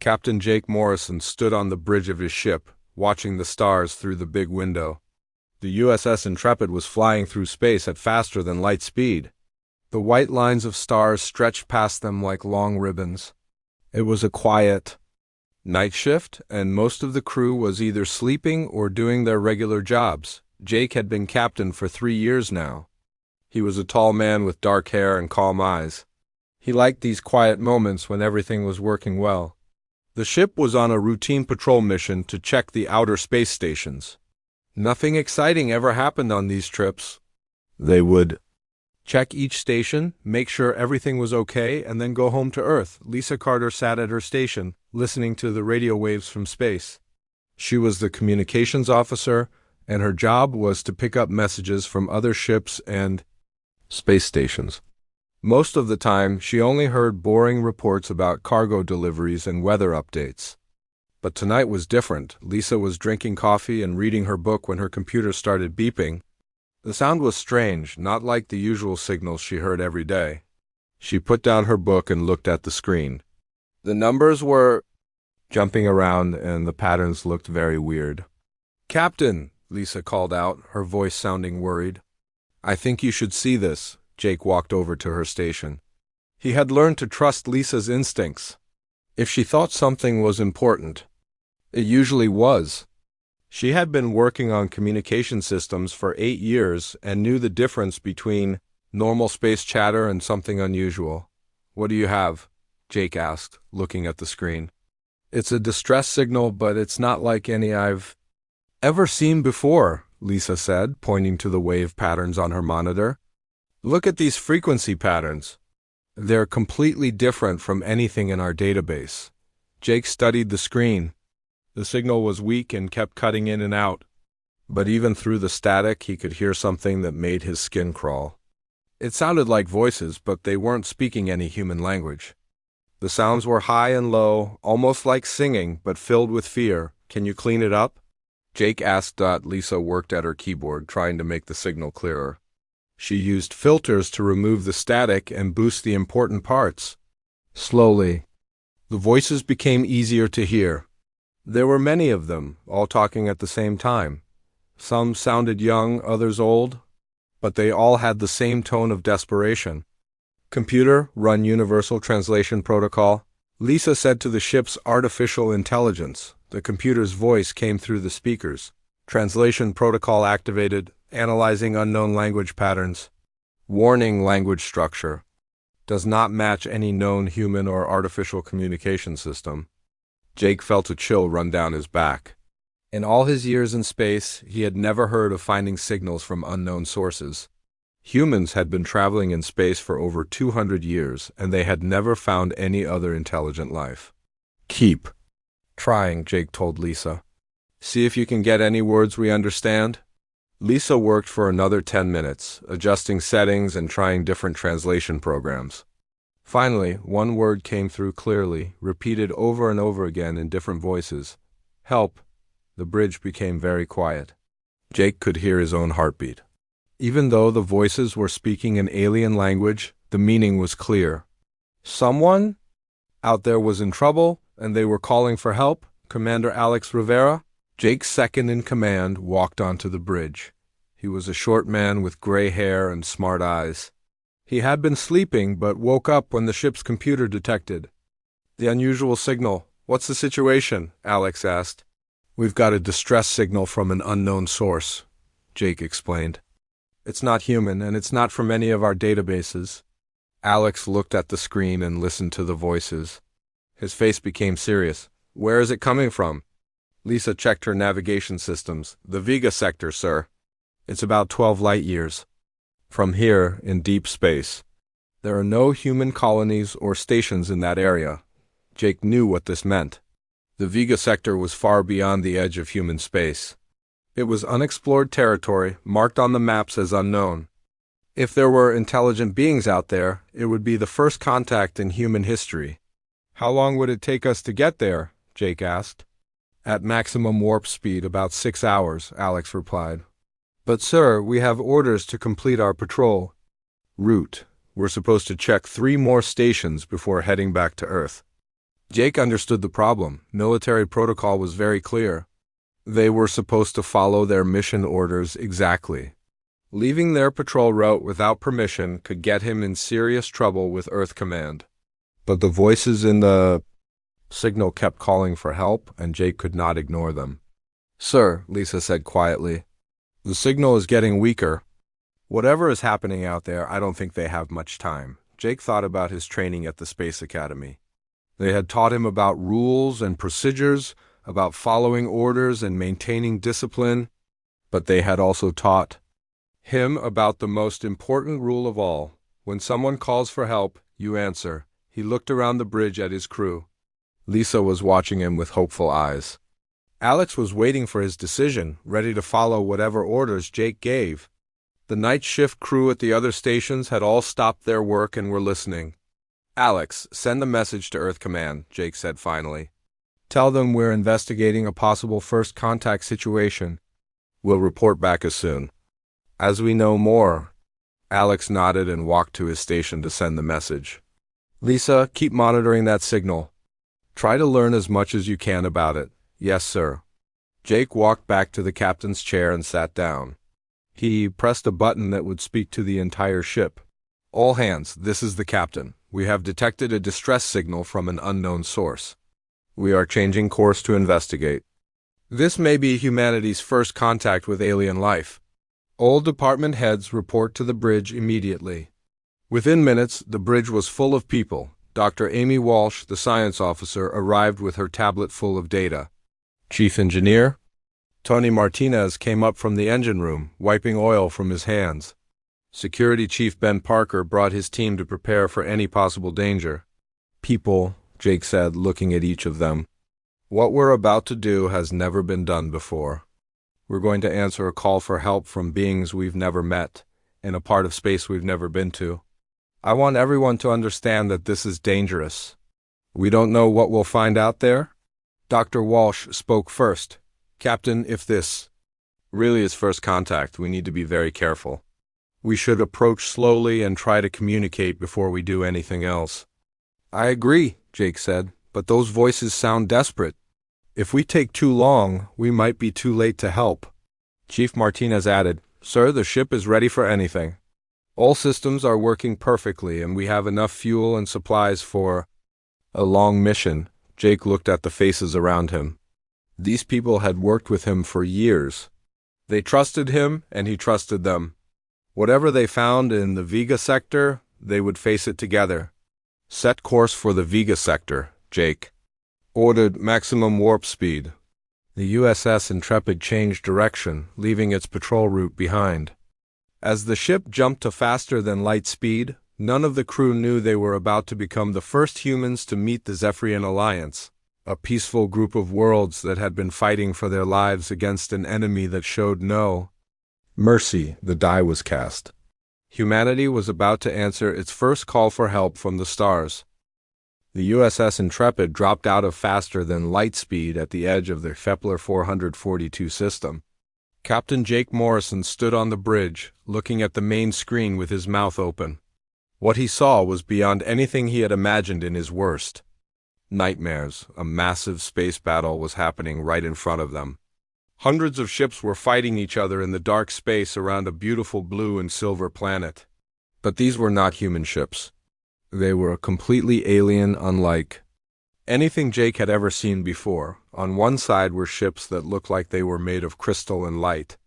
Captain Jake Morrison stood on the bridge of his ship, watching the stars through the big window. The USS Intrepid was flying through space at faster than light speed. The white lines of stars stretched past them like long ribbons. It was a quiet night shift, and most of the crew was either sleeping or doing their regular jobs. Jake had been captain for 3 years now. He was a tall man with dark hair and calm eyes. He liked these quiet moments when everything was working well. The ship was on a routine patrol mission to check the outer space stations. Nothing exciting ever happened on these trips. They would check each station, make sure everything was okay, and then go home to Earth. Lisa Carter sat at her station, listening to the radio waves from space. She was the communications officer, and her job was to pick up messages from other ships and space stations. Most of the time, she only heard boring reports about cargo deliveries and weather updates. But tonight was different. Lisa was drinking coffee and reading her book when her computer started beeping. The sound was strange, not like the usual signals she heard every day. She put down her book and looked at the screen. The numbers were jumping around and the patterns looked very weird. "Captain," Lisa called out, her voice sounding worried. "I think you should see this." Jake walked over to her station. He had learned to trust Lisa's instincts. If she thought something was important, it usually was. She had been working on communication systems for 8 years and knew the difference between normal space chatter and something unusual. "What do you have?" Jake asked, looking at the screen. "It's a distress signal, but it's not like any I've ever seen before," Lisa said, pointing to the wave patterns on her monitor. "Look at these frequency patterns. They're completely different from anything in our database." Jake studied the screen. The signal was weak and kept cutting in and out. But even through the static, he could hear something that made his skin crawl. It sounded like voices, but they weren't speaking any human language. The sounds were high and low, almost like singing, but filled with fear. "Can you clean it up?" Jake asked. Lisa worked at her keyboard, trying to make the signal clearer. She used filters to remove the static and boost the important parts. Slowly, the voices became easier to hear. There were many of them, all talking at the same time. Some sounded young, others old, but they all had the same tone of desperation. "Computer, run Universal Translation Protocol," Lisa said to the ship's artificial intelligence. The computer's voice came through the speakers. "Translation protocol activated. Analyzing unknown language patterns. Warning: language structure does not match any known human or artificial communication system." Jake felt a chill run down his back. In all his years in space, he had never heard of finding signals from unknown sources. Humans had been traveling in space for over 200 years, and they had never found any other intelligent life. "Keep trying," Jake told Lisa. "See if you can get any words we understand." Lisa worked for another 10 minutes, adjusting settings and trying different translation programs. Finally, one word came through clearly, repeated over and over again in different voices. "Help." The bridge became very quiet. Jake could hear his own heartbeat. Even though the voices were speaking an alien language, the meaning was clear. Someone out there was in trouble, and they were calling for help. Commander Alex Rivera, Jake's second in command, walked onto the bridge. He was a short man with gray hair and smart eyes. He had been sleeping, but woke up when the ship's computer detected the unusual signal. "What's the situation?" Alex asked. "We've got a distress signal from an unknown source," Jake explained. "It's not human, and it's not from any of our databases." Alex looked at the screen and listened to the voices. His face became serious. "Where is it coming from?" Lisa checked her navigation systems. "The Vega sector, sir. It's about 12 light years from here in deep space. There are no human colonies or stations in that area." Jake knew what this meant. The Vega sector was far beyond the edge of human space. It was unexplored territory, marked on the maps as unknown. If there were intelligent beings out there, it would be the first contact in human history. "How long would it take us to get there?" Jake asked. "At maximum warp speed, about 6 hours, Alex replied. "But sir, we have orders to complete our patrol." "Route. We're supposed to check 3 more stations before heading back to Earth." Jake understood the problem. Military protocol was very clear. They were supposed to follow their mission orders exactly. Leaving their patrol route without permission could get him in serious trouble with Earth Command. But the voices in the signal kept calling for help, and Jake could not ignore them. "Sir," Lisa said quietly, "the signal is getting weaker. Whatever is happening out there, I don't think they have much time." Jake thought about his training at the Space Academy. They had taught him about rules and procedures, about following orders and maintaining discipline, but they had also taught him about the most important rule of all. When someone calls for help, you answer. He looked around the bridge at his crew. Lisa was watching him with hopeful eyes. Alex was waiting for his decision, ready to follow whatever orders Jake gave. The night shift crew at the other stations had all stopped their work and were listening. "Alex, send the message to Earth Command," Jake said finally. "Tell them we're investigating a possible first contact situation. We'll report back as soon as we know more." Alex nodded and walked to his station to send the message. "Lisa, keep monitoring that signal. Try to learn as much as you can about it." "Yes, sir." Jake walked back to the captain's chair and sat down. He pressed a button that would speak to the entire ship. "All hands, this is the captain. We have detected a distress signal from an unknown source. We are changing course to investigate. This may be humanity's first contact with alien life. All department heads report to the bridge immediately." Within minutes, the bridge was full of people. Dr. Amy Walsh, the science officer, arrived with her tablet full of data. Chief Engineer Tony Martinez came up from the engine room, wiping oil from his hands. Security Chief Ben Parker brought his team to prepare for any possible danger. "People," Jake said, looking at each of them, "what we're about to do has never been done before. We're going to answer a call for help from beings we've never met, in a part of space we've never been to. I want everyone to understand that this is dangerous. We don't know what we'll find out there." Dr. Walsh spoke first. "Captain, if this really is first contact, we need to be very careful. We should approach slowly and try to communicate before we do anything else." "I agree," Jake said, "but those voices sound desperate. If we take too long, we might be too late to help." Chief Martinez added, "Sir, the ship is ready for anything. All systems are working perfectly, and we have enough fuel and supplies for a long mission." Jake looked at the faces around him. These people had worked with him for years. They trusted him, and he trusted them. Whatever they found in the Vega sector, they would face it together. "Set course for the Vega sector," Jake ordered. "Maximum warp speed." The USS Intrepid changed direction, leaving its patrol route behind. As the ship jumped to faster than light speed, none of the crew knew they were about to become the first humans to meet the Zephyrian Alliance, a peaceful group of worlds that had been fighting for their lives against an enemy that showed no mercy. The die was cast. Humanity was about to answer its first call for help from the stars. The USS Intrepid dropped out of faster than light speed at the edge of the Kepler 442 system. Captain Jake Morrison stood on the bridge, looking at the main screen with his mouth open. What he saw was beyond anything he had imagined in his worst nightmares. A massive space battle was happening right in front of them. Hundreds of ships were fighting each other in the dark space around a beautiful blue and silver planet. But these were not human ships. They were completely alien, unlike anything Jake had ever seen before. On one side were ships that looked like they were made of crystal and light.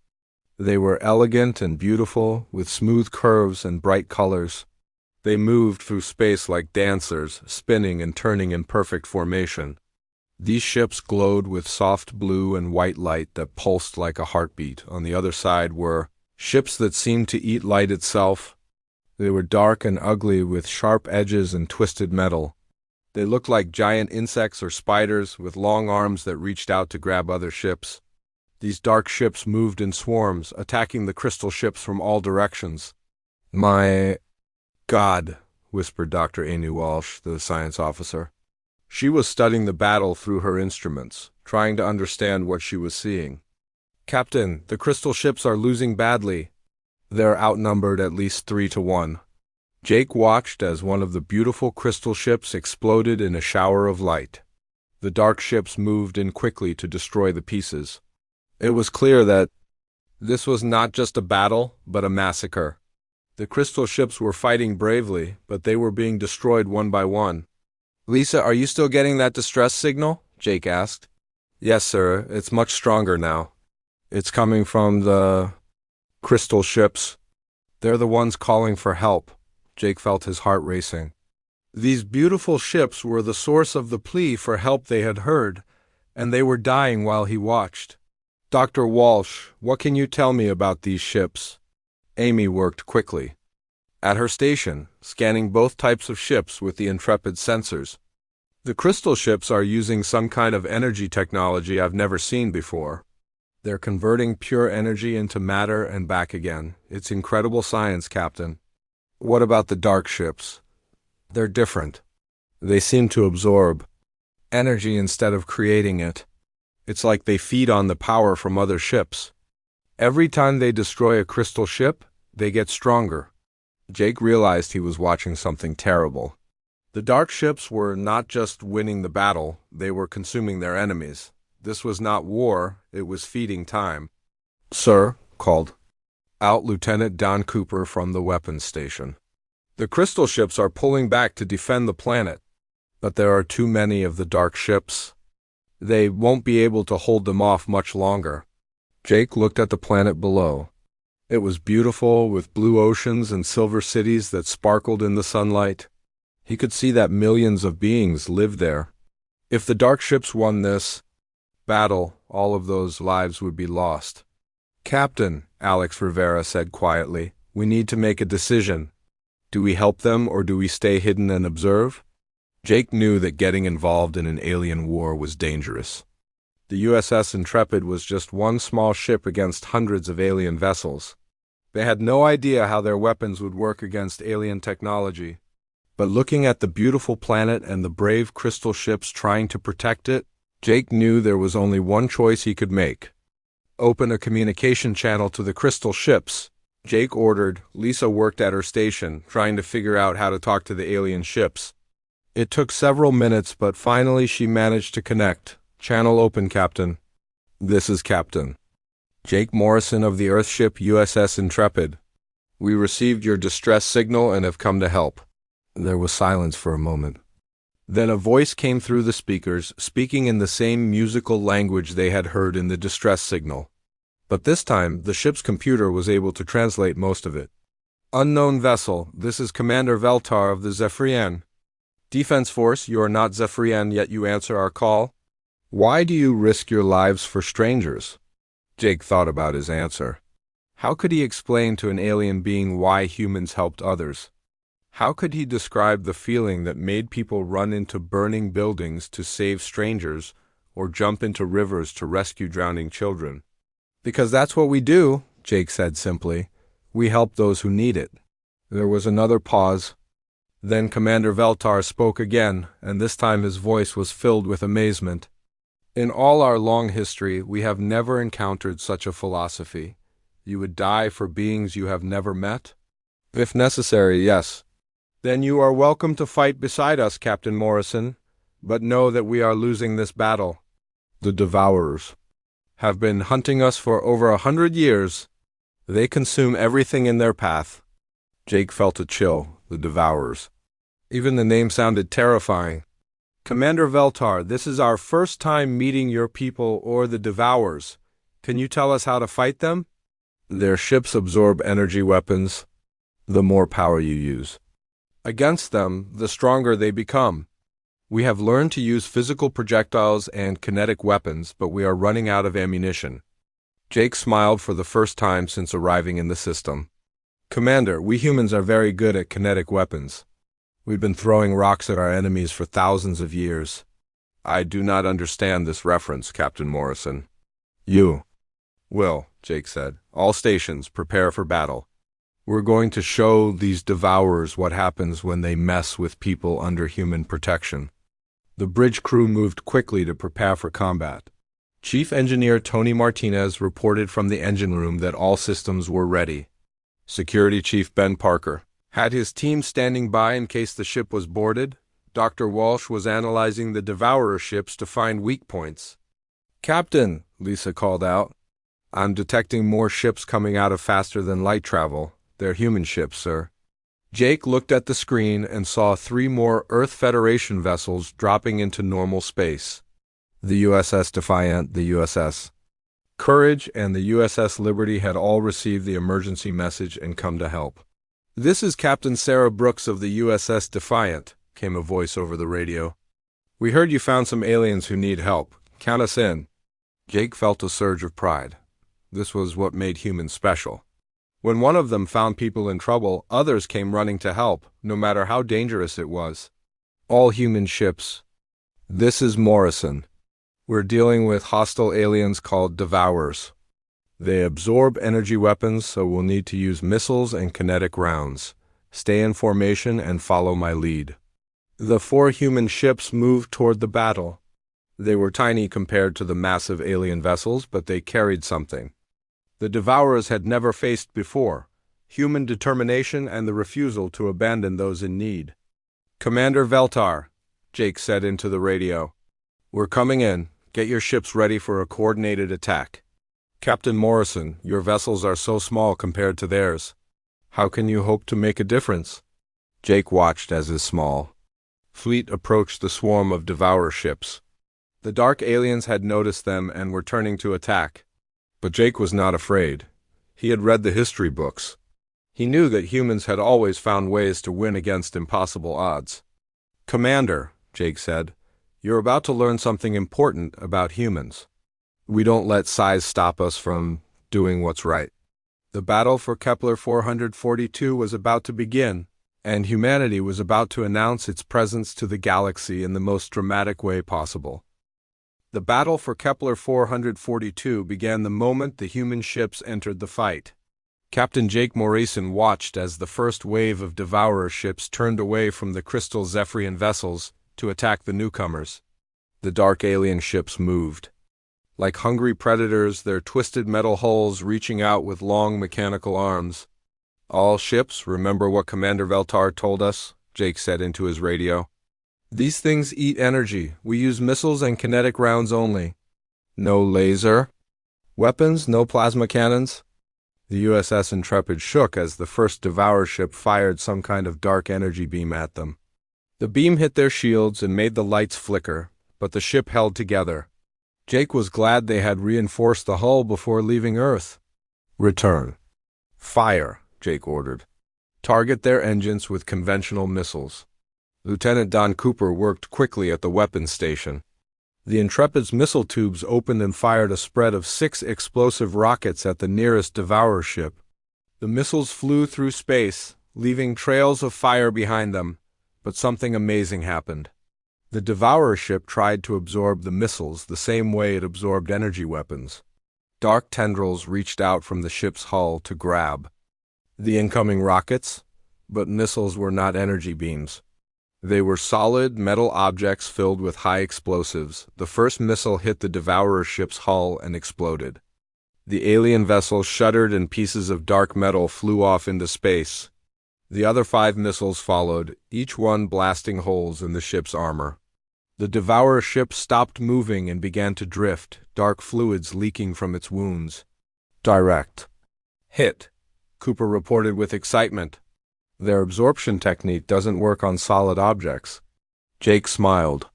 They were elegant and beautiful, with smooth curves and bright colors. They moved through space like dancers, spinning and turning in perfect formation. These ships glowed with soft blue and white light that pulsed like a heartbeat. On the other side were ships that seemed to eat light itself. They were dark and ugly, with sharp edges and twisted metal. They looked like giant insects or spiders, with long arms that reached out to grab other ships. These dark ships moved in swarms, attacking the crystal ships from all directions. "My God," whispered Dr. Amy Walsh, the science officer. She was studying the battle through her instruments, trying to understand what she was seeing. "Captain, the crystal ships are losing badly. They're outnumbered at least 3-1. Jake watched as one of the beautiful crystal ships exploded in a shower of light. The dark ships moved in quickly to destroy the pieces. It was clear that this was not just a battle, but a massacre. The crystal ships were fighting bravely, but they were being destroyed one by one. "Lisa, are you still getting that distress signal?" Jake asked. "Yes, sir. It's much stronger now. It's coming from the crystal ships. They're the ones calling for help." Jake felt his heart racing. These beautiful ships were the source of the plea for help they had heard, and they were dying while he watched. "Dr. Walsh, what can you tell me about these ships?" Amy worked quickly at her station, scanning both types of ships with the Intrepid sensors. "The crystal ships are using some kind of energy technology I've never seen before. They're converting pure energy into matter and back again. It's incredible science, Captain." "What about the dark ships?" "They're different. They seem to absorb energy instead of creating it. It's like they feed on the power from other ships. Every time they destroy a crystal ship, they get stronger." Jake realized he was watching something terrible. The dark ships were not just winning the battle, they were consuming their enemies. This was not war, it was feeding time. "Sir," called out Lieutenant Don Cooper from the weapons station. "The crystal ships are pulling back to defend the planet, but there are too many of the dark ships. They won't be able to hold them off much longer." Jake looked at the planet below. It was beautiful, with blue oceans and silver cities that sparkled in the sunlight. He could see that millions of beings lived there. If the dark ships won this battle, all of those lives would be lost. "Captain," Alex Rivera said quietly, "we need to make a decision. Do we help them or do we stay hidden and observe?" Jake knew that getting involved in an alien war was dangerous. The USS Intrepid was just one small ship against hundreds of alien vessels. They had no idea how their weapons would work against alien technology. But looking at the beautiful planet and the brave crystal ships trying to protect it, Jake knew there was only one choice he could make. "Open a communication channel to the crystal ships," Jake ordered. Lisa worked at her station, trying to figure out how to talk to the alien ships. It took several minutes, but finally she managed to connect. "Channel open, Captain." "This is Captain Jake Morrison of the Earthship USS Intrepid. We received your distress signal and have come to help." There was silence for a moment. Then a voice came through the speakers, speaking in the same musical language they had heard in the distress signal. But this time, the ship's computer was able to translate most of it. "Unknown vessel, this is Commander Veltar of the Zephyrian. Defense Force, you are not Zephyrian, yet you answer our call. Why do you risk your lives for strangers?" Jake thought about his answer. How could he explain to an alien being why humans helped others? How could he describe the feeling that made people run into burning buildings to save strangers or jump into rivers to rescue drowning children? "Because that's what we do," Jake said simply. "We help those who need it." There was another pause. Then Commander Veltar spoke again, and this time his voice was filled with amazement. "In all our long history, we have never encountered such a philosophy. You would die for beings you have never met?" "If necessary, yes." "Then you are welcome to fight beside us, Captain Morrison, but know that we are losing this battle. The Devourers have been hunting us for over 100 years. They consume everything in their path." Jake felt a chill. The Devourers. Even the name sounded terrifying. "Commander Veltar, this is our first time meeting your people or the Devourers. Can you tell us how to fight them?" "Their ships absorb energy weapons. The more power you use against them, the stronger they become. We have learned to use physical projectiles and kinetic weapons, but we are running out of ammunition." Jake smiled for the first time since arriving in the system. "Commander, we humans are very good at kinetic weapons. We've been throwing rocks at our enemies for thousands of years." "I do not understand this reference, Captain Morrison." "You will," Jake said. "All stations, prepare for battle. We're going to show these Devourers what happens when they mess with people under human protection." The bridge crew moved quickly to prepare for combat. Chief Engineer Tony Martinez reported from the engine room that all systems were ready. Security Chief Ben Parker had his team standing by in case the ship was boarded. Dr. Walsh was analyzing the Devourer ships to find weak points. "Captain," Lisa called out, "I'm detecting more ships coming out of faster than light travel. They're human ships, sir." Jake looked at the screen and saw 3 more Earth Federation vessels dropping into normal space. The USS Defiant, the USS Courage, and the USS Liberty had all received the emergency message and come to help. "This is Captain Sarah Brooks of the USS Defiant," came a voice over the radio. "We heard you found some aliens who need help. Count us in." Jake felt a surge of pride. This was what made humans special. When one of them found people in trouble, others came running to help, no matter how dangerous it was. "All human ships. This is Morrison. We're dealing with hostile aliens called Devourers. They absorb energy weapons, so we'll need to use missiles and kinetic rounds. Stay in formation and follow my lead." The 4 human ships moved toward the battle. They were tiny compared to the massive alien vessels, but they carried something the Devourers had never faced before: human determination and the refusal to abandon those in need. "Commander Veltar," Jake said into the radio, "we're coming in. Get your ships ready for a coordinated attack." "Captain Morrison, your vessels are so small compared to theirs. How can you hope to make a difference?" Jake watched as his small fleet approached the swarm of Devourer ships. The dark aliens had noticed them and were turning to attack. But Jake was not afraid. He had read the history books. He knew that humans had always found ways to win against impossible odds. "Commander," Jake said, "you're about to learn something important about humans. We don't let size stop us from doing what's right." The battle for Kepler 442 was about to begin, and humanity was about to announce its presence to the galaxy in the most dramatic way possible. The battle for Kepler 442 began the moment the human ships entered the fight. Captain Jake Morrison watched as the first wave of Devourer ships turned away from the crystal Zephyrian vessels to attack the newcomers. The dark alien ships moved like hungry predators, their twisted metal hulls reaching out with long mechanical arms. "All ships, remember what Commander Veltar told us," Jake said into his radio. "These things eat energy. We use missiles and kinetic rounds only. No laser weapons, no plasma cannons." The USS Intrepid shook as the first Devourer ship fired some kind of dark energy beam at them. The beam hit their shields and made the lights flicker, but the ship held together. Jake was glad they had reinforced the hull before leaving Earth. "Return. Fire," Jake ordered. "Target their engines with conventional missiles." Lieutenant Don Cooper worked quickly at the weapons station. The Intrepid's missile tubes opened and fired a spread of 6 explosive rockets at the nearest Devourer ship. The missiles flew through space, leaving trails of fire behind them, but something amazing happened. The Devourer ship tried to absorb the missiles the same way it absorbed energy weapons. Dark tendrils reached out from the ship's hull to grab the incoming rockets, but missiles were not energy beams. They were solid metal objects filled with high explosives. The first missile hit the Devourer ship's hull and exploded. The alien vessel shuddered and pieces of dark metal flew off into space. The other 5 missiles followed, each one blasting holes in the ship's armor. The Devourer ship stopped moving and began to drift, dark fluids leaking from its wounds. "Direct hit," Cooper reported with excitement. "Their absorption technique doesn't work on solid objects." Jake smiled.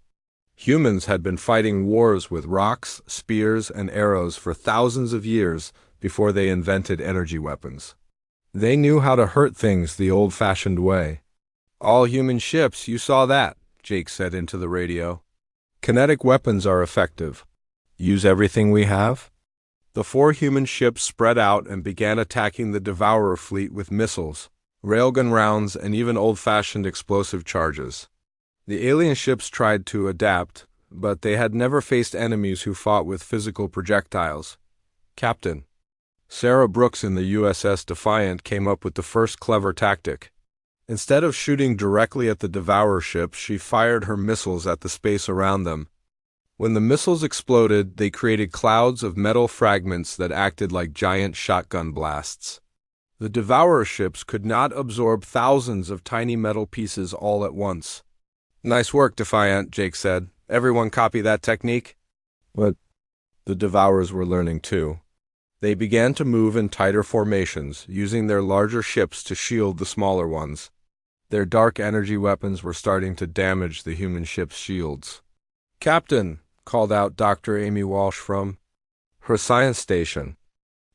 Humans had been fighting wars with rocks, spears, and arrows for thousands of years before they invented energy weapons. They knew how to hurt things the old-fashioned way. "All human ships, you saw that," Jake said into the radio. "Kinetic weapons are effective. Use everything we have?" The 4 human ships spread out and began attacking the Devourer fleet with missiles, railgun rounds, and even old-fashioned explosive charges. The alien ships tried to adapt, but they had never faced enemies who fought with physical projectiles. "Captain." Sarah Brooks in the USS Defiant came up with the first clever tactic. Instead of shooting directly at the Devourer ships, she fired her missiles at the space around them. When the missiles exploded, they created clouds of metal fragments that acted like giant shotgun blasts. The Devourer ships could not absorb thousands of tiny metal pieces all at once. "Nice work, Defiant," Jake said. "Everyone copy that technique?" But the Devourers were learning too. They began to move in tighter formations, using their larger ships to shield the smaller ones. Their dark energy weapons were starting to damage the human ships' shields. "Captain," called out Dr. Amy Walsh from her science station,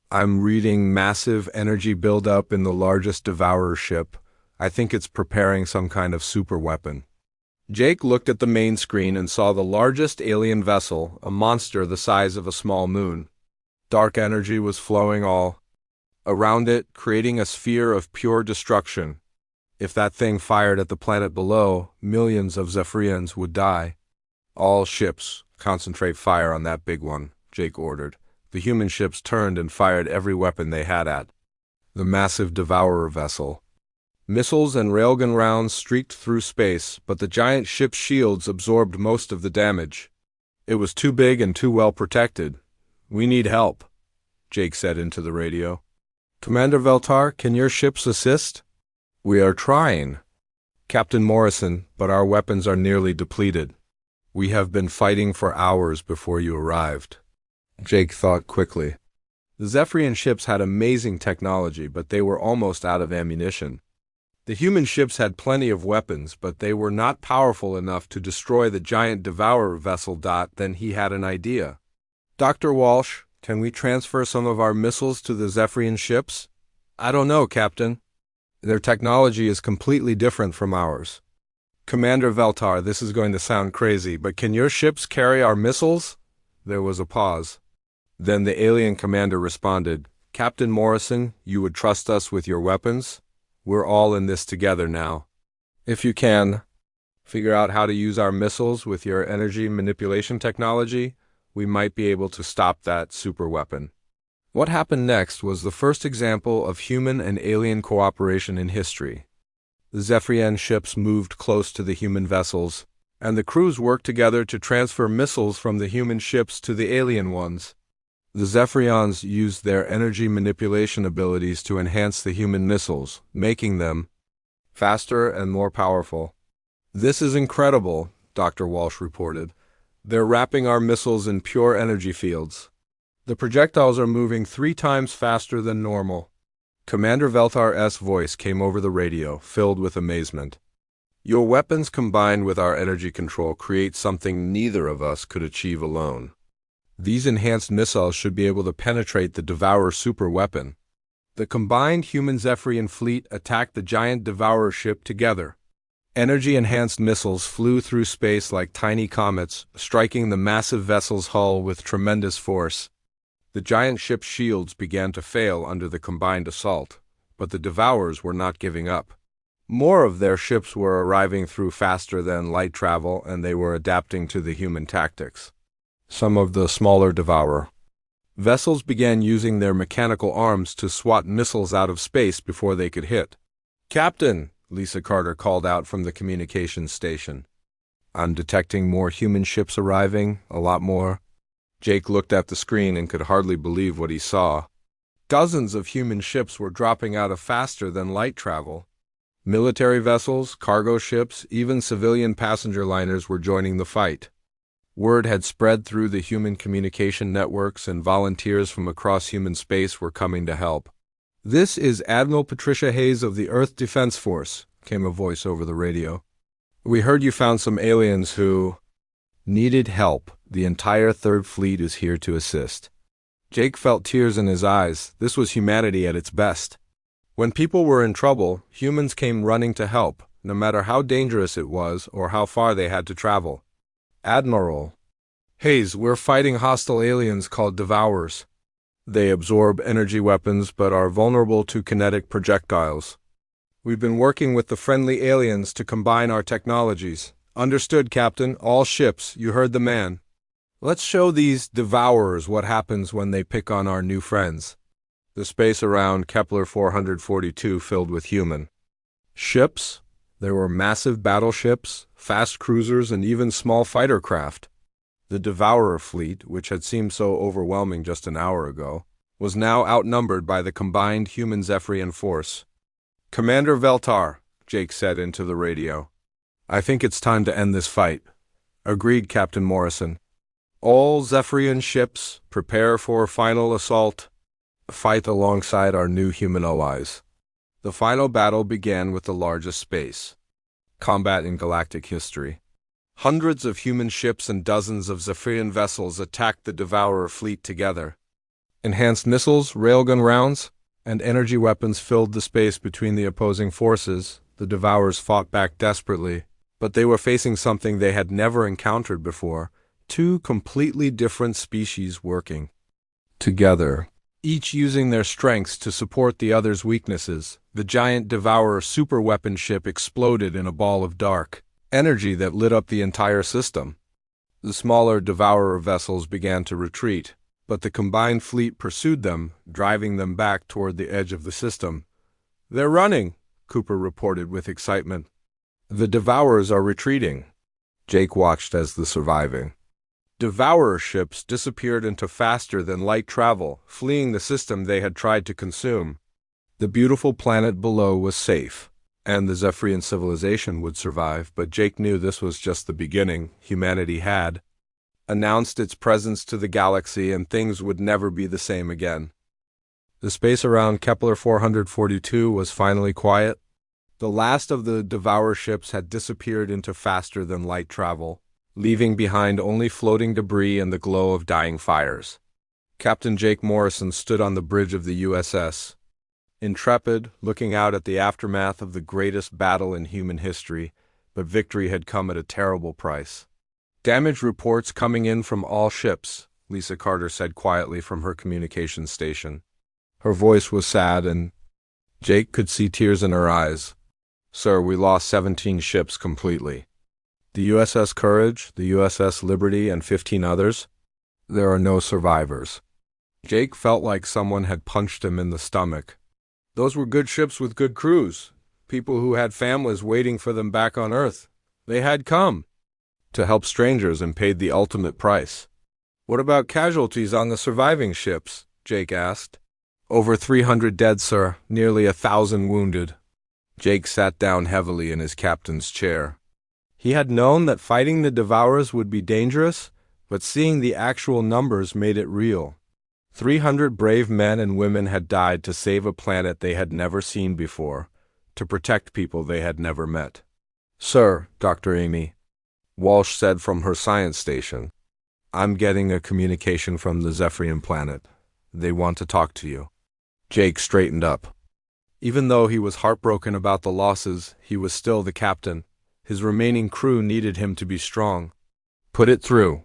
"I'm reading massive energy buildup in the largest Devourer ship. I think it's preparing some kind of super weapon." Jake looked at the main screen and saw the largest alien vessel, a monster the size of a small moon. Dark energy was flowing all around it, creating a sphere of pure destruction. If that thing fired at the planet below, millions of Zephyrians would die. "All ships, concentrate fire on that big one," Jake ordered. The human ships turned and fired every weapon they had at the massive Devourer vessel. Missiles and railgun rounds streaked through space, but the giant ship's shields absorbed most of the damage. It was too big and too well protected. "We need help," Jake said into the radio. "Commander Veltar, can your ships assist?" "We are trying, Captain Morrison, but our weapons are nearly depleted. We have been fighting for hours before you arrived." Jake thought quickly. The Zephyrian ships had amazing technology, but they were almost out of ammunition. The human ships had plenty of weapons, but they were not powerful enough to destroy the giant Devourer vessel. Then he had an idea. "Dr. Walsh, can we transfer some of our missiles to the Zephyrian ships?" "I don't know, Captain. Their technology is completely different from ours." "Commander Veltar, this is going to sound crazy, but can your ships carry our missiles?" There was a pause. Then the alien commander responded, "Captain Morrison, you would trust us with your weapons? We're all in this together now. If you can figure out how to use our missiles with your energy manipulation technology, we might be able to stop that super weapon." What happened next was the first example of human and alien cooperation in history. The Zephyrian ships moved close to the human vessels, and the crews worked together to transfer missiles from the human ships to the alien ones. The Zephyrians used their energy manipulation abilities to enhance the human missiles, making them faster and more powerful. "This is incredible," Dr. Walsh reported. "They're wrapping our missiles in pure energy fields. The projectiles are moving 3 times faster than normal." Commander Veltar's voice came over the radio, filled with amazement. "Your weapons combined with our energy control create something neither of us could achieve alone. These enhanced missiles should be able to penetrate the Devourer super weapon." The combined human Zephyrian fleet attacked the giant Devourer ship together. Energy-enhanced missiles flew through space like tiny comets, striking the massive vessel's hull with tremendous force. The giant ship's shields began to fail under the combined assault, but the Devourers were not giving up. More of their ships were arriving through faster than light travel, and they were adapting to the human tactics. Some of the smaller Devourer vessels began using their mechanical arms to swat missiles out of space before they could hit. "Captain," Lisa Carter called out from the communications station. "I'm detecting more human ships arriving, a lot more." Jake looked at the screen and could hardly believe what he saw. Dozens of human ships were dropping out of faster than light travel. Military vessels, cargo ships, even civilian passenger liners were joining the fight. Word had spread through the human communication networks, and volunteers from across human space were coming to help. "This is Admiral Patricia Hayes of the Earth Defense Force," came a voice over the radio. "We heard you found some aliens who needed help. The entire Third Fleet is here to assist." Jake felt tears in his eyes. This was humanity at its best. When people were in trouble, humans came running to help, no matter how dangerous it was or how far they had to travel. "Admiral Hayes, we're fighting hostile aliens called Devourers. They absorb energy weapons but are vulnerable to kinetic projectiles. We've been working with the friendly aliens to combine our technologies." "Understood, Captain. All ships, you heard the man. Let's show these Devourers what happens when they pick on our new friends." The space around Kepler 442 filled with human ships. There were massive battleships, fast cruisers, and even small fighter craft. The Devourer fleet, which had seemed so overwhelming just an hour ago, was now outnumbered by the combined human Zephyrian force. "Commander Veltar," Jake said into the radio, "I think it's time to end this fight." "Agreed, Captain Morrison. All Zephyrian ships, prepare for final assault. Fight alongside our new human allies." The final battle began with the largest space combat in galactic history. Hundreds of human ships and dozens of Zephyrian vessels attacked the Devourer fleet together. Enhanced missiles, railgun rounds, and energy weapons filled the space between the opposing forces. The Devourers fought back desperately, but they were facing something they had never encountered before: two completely different species working together, each using their strengths to support the other's weaknesses. The giant Devourer superweapon ship exploded in a ball of dark energy that lit up the entire system. The smaller Devourer vessels began to retreat, but the combined fleet pursued them, driving them back toward the edge of the system. "They're running," Cooper reported with excitement. "The Devourers are retreating." Jake watched as the surviving Devourer ships disappeared into faster-than-light travel, fleeing the system they had tried to consume. The beautiful planet below was safe, and the Zephyrian civilization would survive, but Jake knew this was just the beginning. Humanity had announced its presence to the galaxy, and things would never be the same again. The space around Kepler 442 was finally quiet. The last of the Devourer ships had disappeared into faster-than-light travel, leaving behind only floating debris and the glow of dying fires. Captain Jake Morrison stood on the bridge of the USS, intrepid, looking out at the aftermath of the greatest battle in human history, but victory had come at a terrible price. "Damage reports coming in from all ships," Lisa Carter said quietly from her communications station. Her voice was sad, and Jake could see tears in her eyes. "Sir, we lost 17 ships completely. The USS Courage, the USS Liberty, and 15 others. There are no survivors." Jake felt like someone had punched him in the stomach. Those were good ships with good crews, people who had families waiting for them back on Earth. They had come to help strangers and paid the ultimate price. "What about casualties on the surviving ships?" Jake asked. "Over 300 dead, sir, nearly 1,000 wounded." Jake sat down heavily in his captain's chair. He had known that fighting the Devourers would be dangerous, but seeing the actual numbers made it real. 300 brave men and women had died to save a planet they had never seen before, to protect people they had never met. "Sir," Dr. Amy Walsh said from her science station, "I'm getting a communication from the Zephyrian planet. They want to talk to you." Jake straightened up. Even though he was heartbroken about the losses, he was still the captain. His remaining crew needed him to be strong. "Put it through."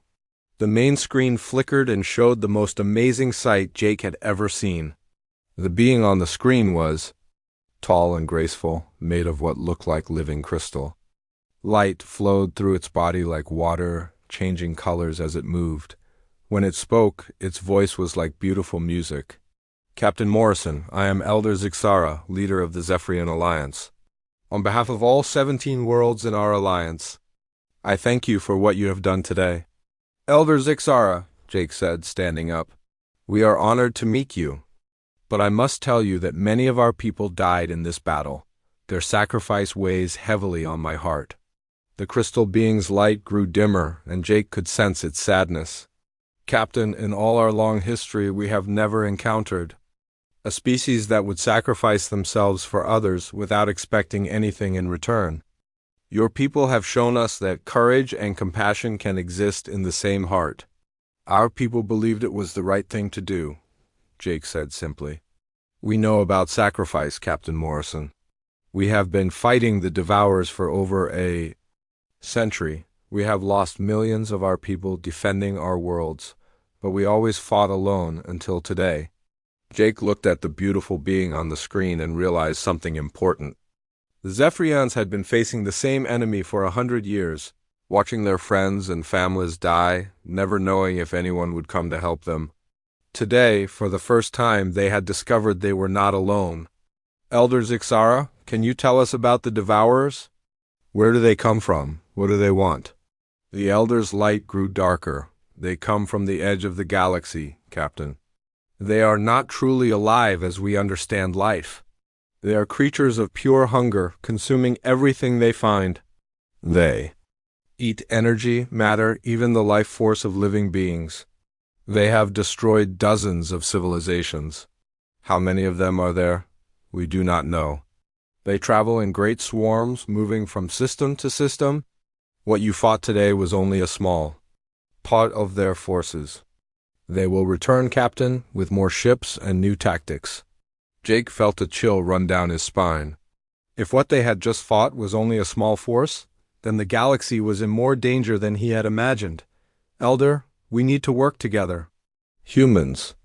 The main screen flickered and showed the most amazing sight Jake had ever seen. The being on the screen was tall and graceful, made of what looked like living crystal. Light flowed through its body like water, changing colors as it moved. When it spoke, its voice was like beautiful music. "Captain Morrison, I am Elder Zixara, leader of the Zephyrian Alliance. On behalf of all 17 worlds in our alliance, I thank you for what you have done today." "Elder Zixara," Jake said, standing up, "we are honored to meet you. But I must tell you that many of our people died in this battle. Their sacrifice weighs heavily on my heart." The crystal being's light grew dimmer, and Jake could sense its sadness. "Captain, in all our long history we have never encountered a species that would sacrifice themselves for others without expecting anything in return. Your people have shown us that courage and compassion can exist in the same heart. Our people believed it was the right thing to do," Jake said simply. "We know about sacrifice, Captain Morrison. We have been fighting the Devourers for over a century. We have lost millions of our people defending our worlds, but we always fought alone until today." Jake looked at the beautiful being on the screen and realized something important. The Zephyrians had been facing the same enemy for 100 years, watching their friends and families die, never knowing if anyone would come to help them. Today, for the first time, they had discovered they were not alone. "Elder Zixara, can you tell us about the Devourers? Where do they come from? What do they want?" The Elder's light grew darker. "They come from the edge of the galaxy, Captain. They are not truly alive as we understand life. They are creatures of pure hunger, consuming everything they find. They eat energy, matter, even the life force of living beings. They have destroyed dozens of civilizations. How many of them are there? We do not know. They travel in great swarms, moving from system to system. What you fought today was only a small part of their forces. They will return, Captain, with more ships and new tactics. Jake felt a chill run down his spine. If what they had just fought was only a small force, then the galaxy was in more danger than he had imagined. Elder, we need to work together. Humans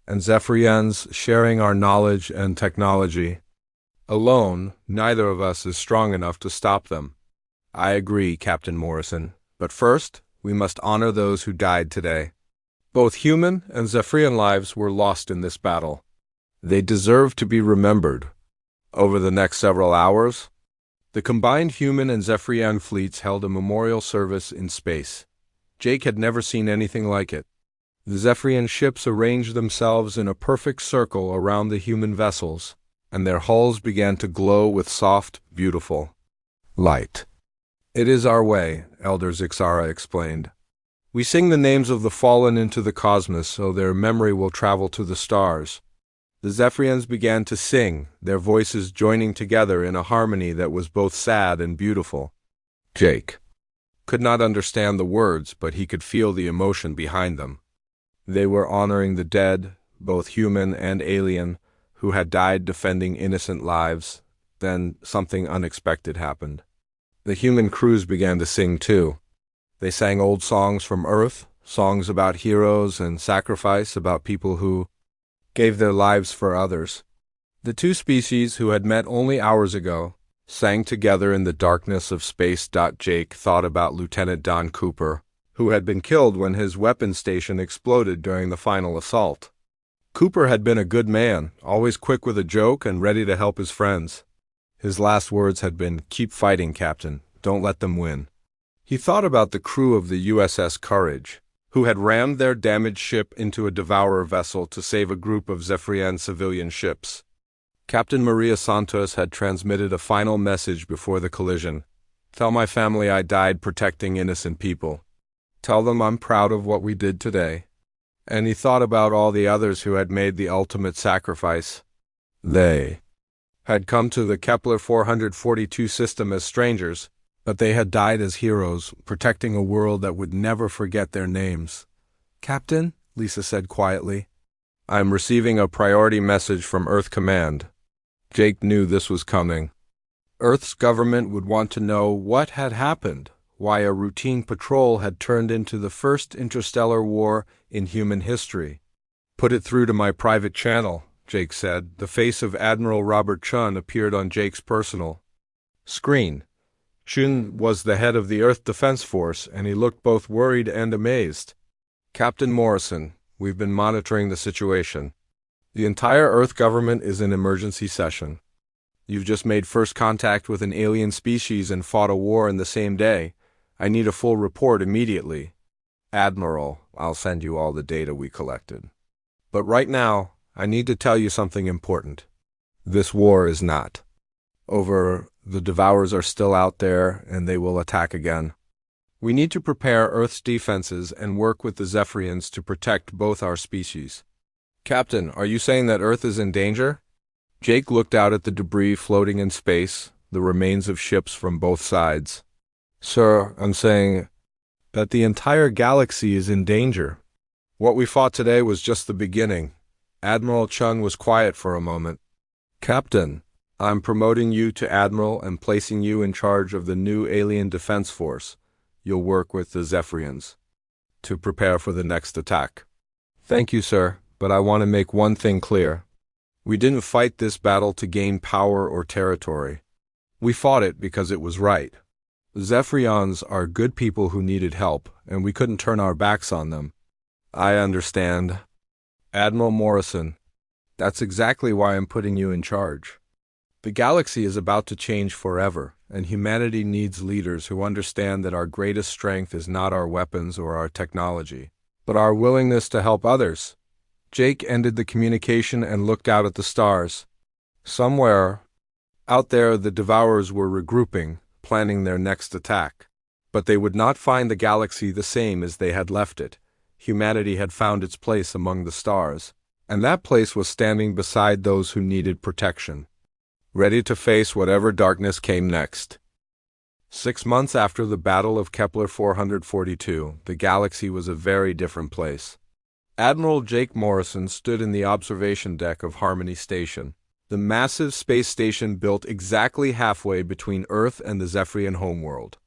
and Zephyrians sharing our knowledge and technology. Alone, neither of us is strong enough to stop them. I agree, Captain Morrison, but first, we must honor those who died today. Both human and Zephyrian lives were lost in this battle. They deserve to be remembered. Over the next several hours, the combined human and Zephyrian fleets held a memorial service in space. Jake had never seen anything like it. The Zephyrian ships arranged themselves in a perfect circle around the human vessels, and their hulls began to glow with soft, beautiful light. It is our way, Elder Zixara explained. We sing the names of the fallen into the cosmos so their memory will travel to the stars. The Zephyrians began to sing, their voices joining together in a harmony that was both sad and beautiful. Jake could not understand the words, but he could feel the emotion behind them. They were honoring the dead, both human and alien, who had died defending innocent lives. Then something unexpected happened. The human crews began to sing too. They sang old songs from Earth, songs about heroes and sacrifice, about people who gave their lives for others. The two species who had met only hours ago sang together in the darkness of space. Jake thought about Lieutenant Don Cooper, who had been killed when his weapons station exploded during the final assault. Cooper had been a good man, always quick with a joke and ready to help his friends. His last words had been, "Keep fighting, Captain. Don't let them win." He thought about the crew of the USS Courage, who had rammed their damaged ship into a Devourer vessel to save a group of Zephyrian civilian ships. Captain Maria Santos had transmitted a final message before the collision. "Tell my family I died protecting innocent people. Tell them I'm proud of what we did today." And he thought about all the others who had made the ultimate sacrifice. They had come to the Kepler 442 system as strangers, but they had died as heroes, protecting a world that would never forget their names. "Captain," Lisa said quietly, "I am receiving a priority message from Earth Command." Jake knew this was coming. Earth's government would want to know what had happened, why a routine patrol had turned into the first interstellar war in human history. "Put it through to my private channel," Jake said. The face of Admiral Robert Chun appeared on Jake's personal screen. Chun was the head of the Earth Defense Force, and he looked both worried and amazed. "Captain Morrison, we've been monitoring the situation. The entire Earth government is in emergency session. You've just made first contact with an alien species and fought a war in the same day. I need a full report immediately." "Admiral, I'll send you all the data we collected. But right now, I need to tell you something important. This war is not over. The Devourers are still out there, and they will attack again. We need to prepare Earth's defenses and work with the Zephyrians to protect both our species." "Captain, are you saying that Earth is in danger?" Jake looked out at the debris floating in space, the remains of ships from both sides. "Sir, I'm saying that the entire galaxy is in danger. What we fought today was just the beginning." Admiral Chung was quiet for a moment. "Captain, I'm promoting you to Admiral and placing you in charge of the new Alien Defense Force. You'll work with the Zephyrians to prepare for the next attack." "Thank you, sir, but I want to make one thing clear. We didn't fight this battle to gain power or territory. We fought it because it was right. Zephyrians are good people who needed help, and we couldn't turn our backs on them." "I understand, Admiral Morrison. That's exactly why I'm putting you in charge. The galaxy is about to change forever, and humanity needs leaders who understand that our greatest strength is not our weapons or our technology, but our willingness to help others. Jake ended the communication and looked out at the stars. Somewhere out there, the Devourers were regrouping, planning their next attack. But they would not find the galaxy the same as they had left it. Humanity had found its place among the stars, and that place was standing beside those who needed protection, ready to face whatever darkness came next. 6 months after the Battle of Kepler 442, the galaxy was a very different place. Admiral Jake Morrison stood in the observation deck of Harmony Station, the massive space station built exactly halfway between Earth and the Zephyrian homeworld.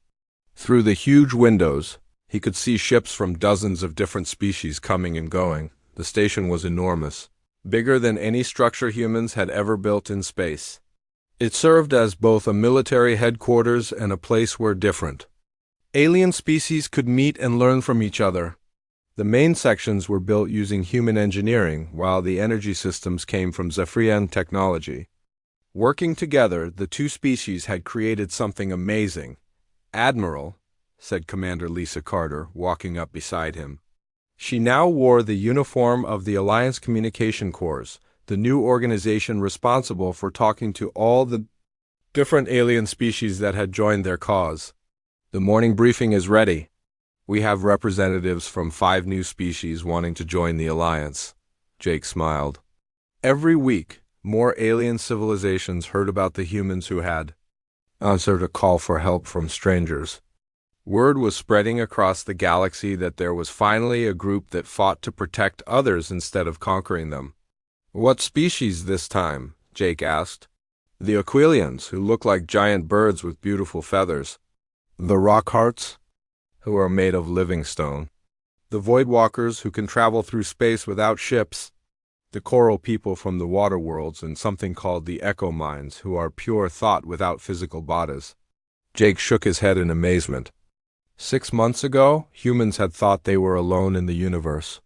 Through the huge windows, he could see ships from dozens of different species coming and going. The station was enormous, bigger than any structure humans had ever built in space. It served as both a military headquarters and a place where different alien species could meet and learn from each other. The main sections were built using human engineering, while the energy systems came from Zephyrian technology. Working together, the two species had created something amazing. "Admiral," said Commander Lisa Carter, walking up beside him. She now wore the uniform of the Alliance Communication Corps, the new organization responsible for talking to all the different alien species that had joined their cause. "The morning briefing is ready. We have representatives from 5 new species wanting to join the Alliance." Jake smiled. Every week, more alien civilizations heard about the humans who had answered a call for help from strangers. Word was spreading across the galaxy that there was finally a group that fought to protect others instead of conquering them. "What species this time?" Jake asked. "The Aquilians, who look like giant birds with beautiful feathers. The Rockhearts, who are made of living stone. The Voidwalkers, who can travel through space without ships. The Coral people from the water worlds, and something called the Echo Minds, who are pure thought without physical bodies." Jake shook his head in amazement. 6 months ago, humans had thought they were alone in the universe.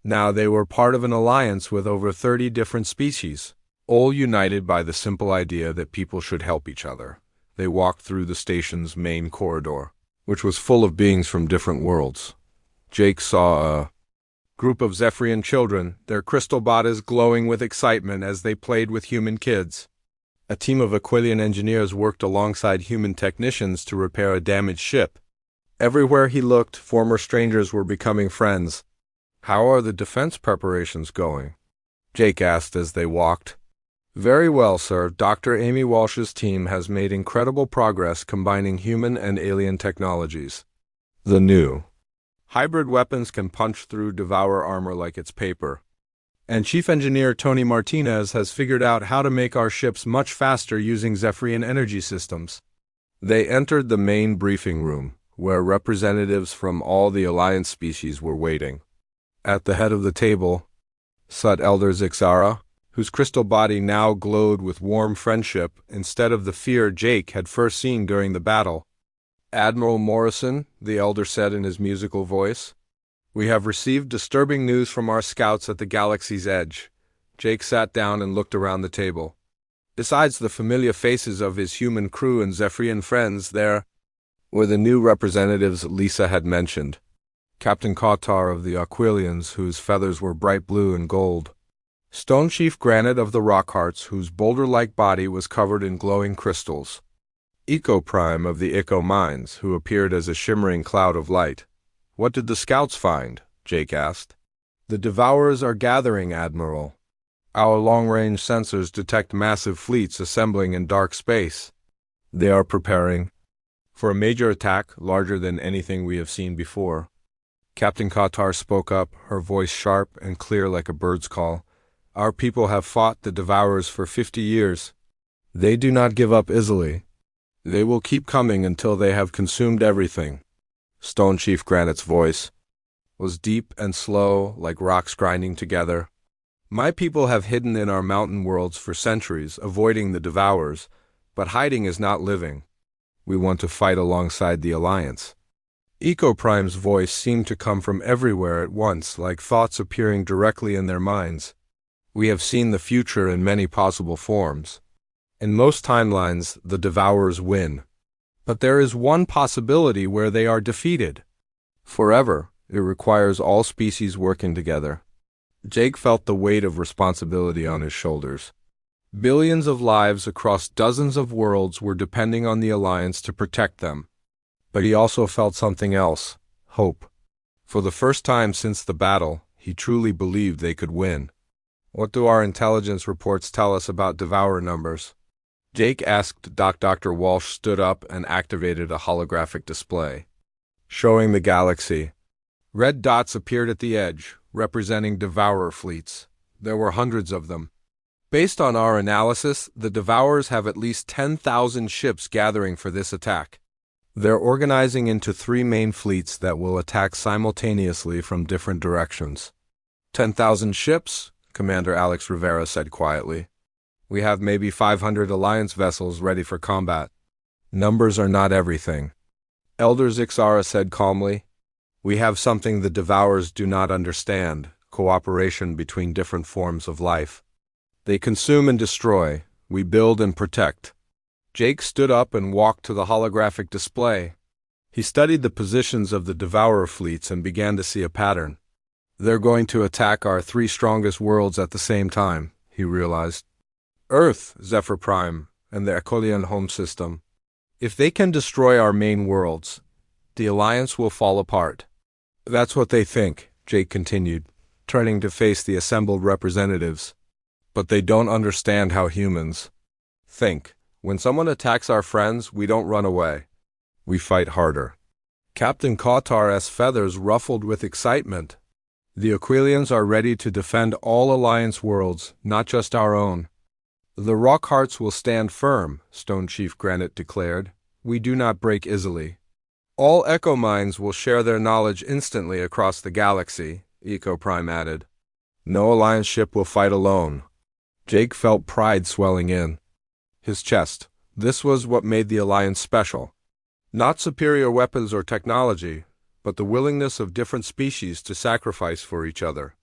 Now they were part of an alliance with over 30 different species, all united by the simple idea that people should help each other. They walked through the station's main corridor, which was full of beings from different worlds. Jake saw a group of Zephyrian children, their crystal bodies glowing with excitement as they played with human kids. A team of Aquilian engineers worked alongside human technicians to repair a damaged ship. Everywhere he looked, former strangers were becoming friends. "How are the defense preparations going?" Jake asked as they walked. "Very well, sir. Dr. Amy Walsh's team has made incredible progress combining human and alien technologies. The new hybrid weapons can punch through Devourer armor like it's paper. And Chief Engineer Tony Martinez has figured out how to make our ships much faster using Zephyrian energy systems." They entered the main briefing room, where representatives from all the Alliance species were waiting. At the head of the table sat Elder Zixara, whose crystal body now glowed with warm friendship instead of the fear Jake had first seen during the battle. "Admiral Morrison," the Elder said in his musical voice, "we have received disturbing news from our scouts at the galaxy's edge." Jake sat down and looked around the table. Besides the familiar faces of his human crew and Zephyrian friends, there were the new representatives Lisa had mentioned. Captain Qatar of the Aquilians, whose feathers were bright blue and gold. Stone Chief Granite of the Rockhearts, whose boulder-like body was covered in glowing crystals. Eco Prime of the Echo Minds, who appeared as a shimmering cloud of light. "What did the scouts find?" Jake asked. "The Devourers are gathering, Admiral. Our long-range sensors detect massive fleets assembling in dark space. They are preparing for a major attack larger than anything we have seen before." Captain Qatar spoke up, her voice sharp and clear like a bird's call. "Our people have fought the Devourers for 50 years. They do not give up easily. They will keep coming until they have consumed everything." Stone Chief Granite's voice was deep and slow, like rocks grinding together. "My people have hidden in our mountain worlds for centuries, avoiding the Devourers, but hiding is not living. We want to fight alongside the Alliance." Eco Prime's voice seemed to come from everywhere at once, like thoughts appearing directly in their minds. "We have seen the future in many possible forms. In most timelines, the Devourers win. But there is one possibility where they are defeated. Forever, it requires all species working together." Jake felt the weight of responsibility on his shoulders. Billions of lives across dozens of worlds were depending on the Alliance to protect them. But he also felt something else: hope. For the first time since the battle, he truly believed they could win. "What do our intelligence reports tell us about Devourer numbers?" Jake asked. Dr. Walsh stood up and activated a holographic display, showing the galaxy. Red dots appeared at the edge, representing Devourer fleets. There were hundreds of them. "Based on our analysis, the Devourers have at least 10,000 ships gathering for this attack. They're organizing into 3 main fleets that will attack simultaneously from different directions." 10,000 ships? Commander Alex Rivera said quietly. "We have maybe 500 Alliance vessels ready for combat." "Numbers are not everything," Elder Zixara said calmly. "We have something the Devourers do not understand: cooperation between different forms of life. They consume and destroy. We build and protect." Jake stood up and walked to the holographic display. He studied the positions of the Devourer fleets and began to see a pattern. "They're going to attack our 3 strongest worlds at the same time," he realized. Earth, Zephyr Prime, and the Ecolian home system. "If they can destroy our main worlds, the Alliance will fall apart." "That's what they think," Jake continued, turning to face the assembled representatives. "But they don't understand how humans think. When someone attacks our friends, we don't run away. We fight harder." Captain Kautar's feathers ruffled with excitement. "The Aquilians are ready to defend all Alliance worlds, not just our own." "The Rockhearts will stand firm," Stone Chief Granite declared. "We do not break easily." "All Echo Minds will share their knowledge instantly across the galaxy," Eco Prime added. "No Alliance ship will fight alone." Jake felt pride swelling in his chest. This was what made the Alliance special. Not superior weapons or technology, but the willingness of different species to sacrifice for each other.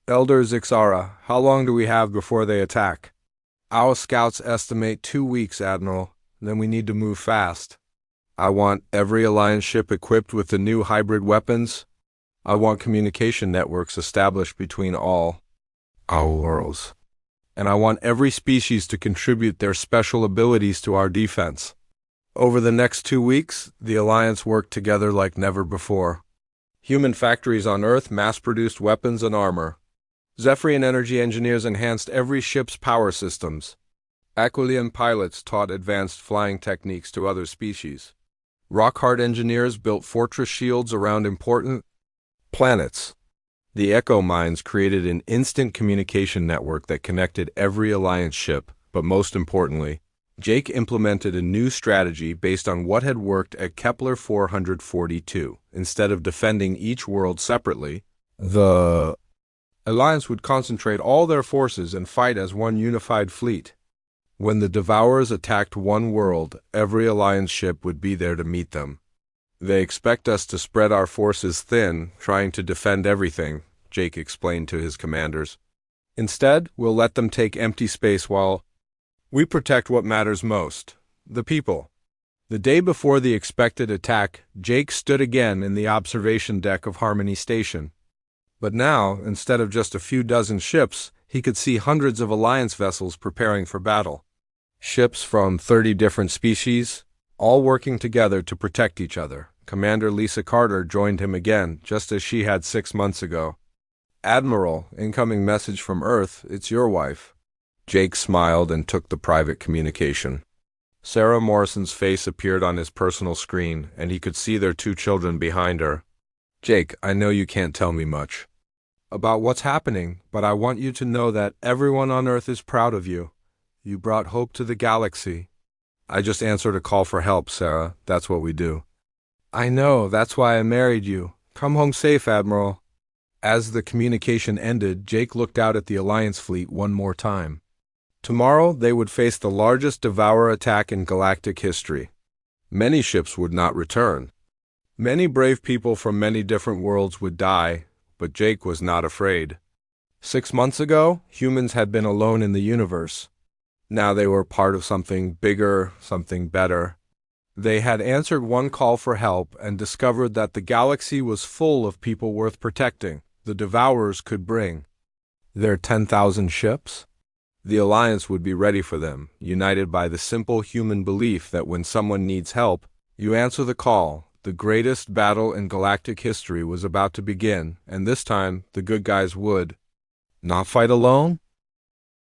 "Elder Zixara, how long do we have before they attack?" "Our scouts estimate 2 weeks, Admiral. Then we need to move fast." "I want every Alliance ship equipped with the new hybrid weapons. I want communication networks established between all our worlds. And I want every species to contribute their special abilities to our defense." Over the next 2 weeks, the Alliance worked together like never before. Human factories on Earth mass-produced weapons and armor. Zephyrian energy engineers enhanced every ship's power systems. Aquilian pilots taught advanced flying techniques to other species. Rockheart engineers built fortress shields around important planets. The Echo Mines created an instant communication network that connected every Alliance ship, but most importantly, Jake implemented a new strategy based on what had worked at Kepler 442. Instead of defending each world separately, the Alliance would concentrate all their forces and fight as one unified fleet. When the Devourers attacked one world, every Alliance ship would be there to meet them. "They expect us to spread our forces thin, trying to defend everything," Jake explained to his commanders. "Instead, we'll let them take empty space while we protect what matters most: the people." The day before the expected attack, Jake stood again in the observation deck of Harmony Station. But now, instead of just a few dozen ships, he could see hundreds of Alliance vessels preparing for battle. Ships from 30 different species, all working together to protect each other. Commander Lisa Carter joined him again, just as she had 6 months ago. "Admiral, incoming message from Earth. It's your wife." Jake smiled and took the private communication. Sarah Morrison's face appeared on his personal screen, and he could see their 2 children behind her. "Jake, I know you can't tell me much about what's happening, but I want you to know that everyone on Earth is proud of you. You brought hope to the galaxy." "I just answered a call for help, Sarah. That's what we do." "I know. That's why I married you. Come home safe, Admiral." As the communication ended, Jake looked out at the Alliance fleet one more time. Tomorrow, they would face the largest Devourer attack in galactic history. Many ships would not return. Many brave people from many different worlds would die, but Jake was not afraid. 6 months ago, humans had been alone in the universe. Now they were part of something bigger, something better. They had answered one call for help and discovered that the galaxy was full of people worth protecting. The Devourers could bring Their 10,000 ships? The Alliance would be ready for them, united by the simple human belief that when someone needs help, you answer the call. The greatest battle in galactic history was about to begin, and this time the good guys would not fight alone.